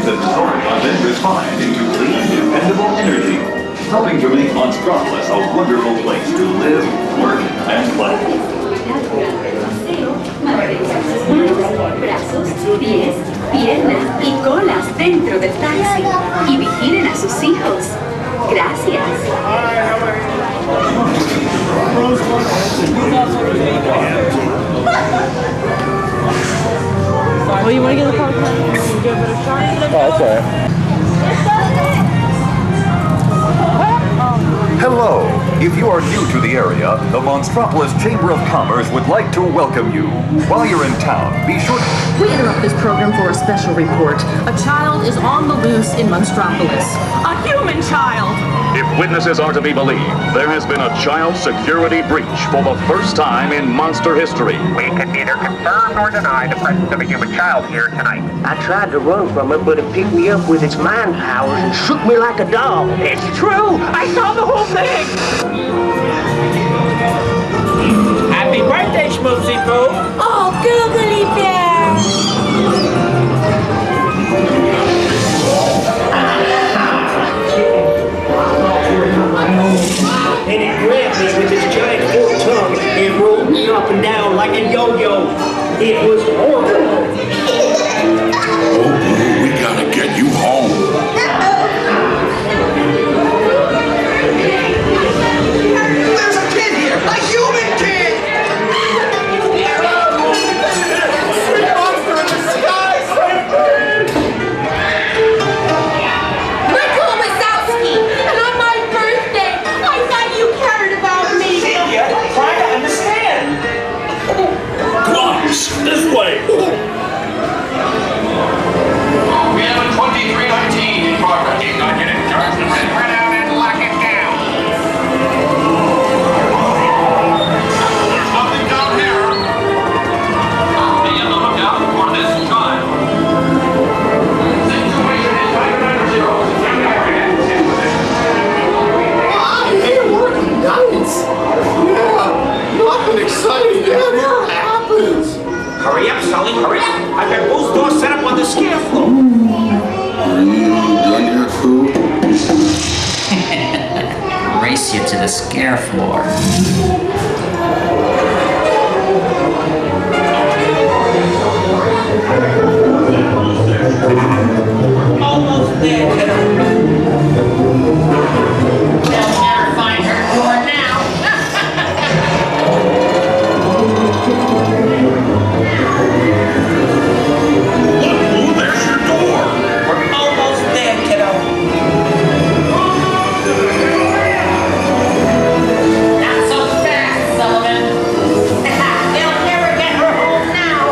volumes that the solar content refined into clean, dependable energy, helping to make Monstropolis a wonderful place to live, work, and play. Brazos, pies, piernas y colas dentro del taxi. Y vigilen a sus hijos. Gracias. Oh, you want to get the popcorn? Give it a shot? Oh, that's all right. Hello! If you are new to the area, the Monstropolis Chamber of Commerce would like to welcome you. While you're in town, be sure to... We interrupt this program for a special report. A child is on the loose in Monstropolis. A human child! If witnesses are to be believed, there has been a child security breach for the first time in monster history. We can neither confirm nor deny the presence of a human child here tonight. I tried to run from it, but it picked me up with its mind powers and shook me like a dog. It's true! I saw the whole thing! Happy birthday, Schmoopsy Poo! Oh, googly bear! And it grabbed me with its giant forked tongue and rolled me up and down like a yo-yo. It was horrible. Oh, Blue, we gotta get you home. There's a kid here! A human kid! Sweet monster in disguise! Michael Wazowski! And on my birthday, I thought you cared about me! Cynthia, try to understand. Come on, this way. We have a 2319 in progress. He's not getting charged the red. Spread out and lock it down. There's nothing down here. Be on the lookout for this child. Situation is right under zero. Hey, working nights. Yeah, nothing exciting ever happens. Hurry up, Sulley, hurry up. I've got both doors set up on the scare floor. Are you done yet, Pooh? Race you to the scare floor. Almost there, kiddo. They'll never find her door now! Ooh, there's your door. We're almost there, kiddo. Not so fast, Sullivan! They'll never get her home now!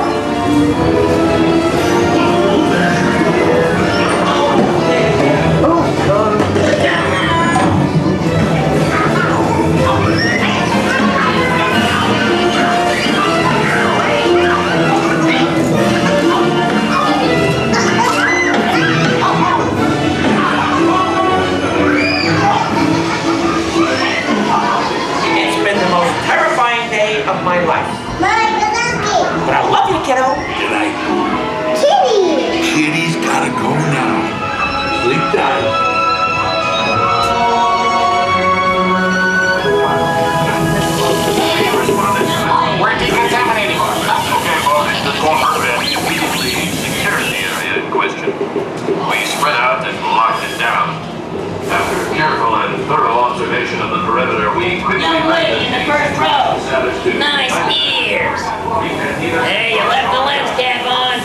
It's been the most terrifying day of my life. But I love you, kiddo. Good night. Kitty's gotta go now. Sleep tight. We're decontaminating. Okay, well, this won't hurt a bit. We immediately secured the area in question. We spread out and locked it down. After careful and thorough observation of the perimeter, we quickly... Young lady in the first row. Nice ears. Hey, you left the lens cap on.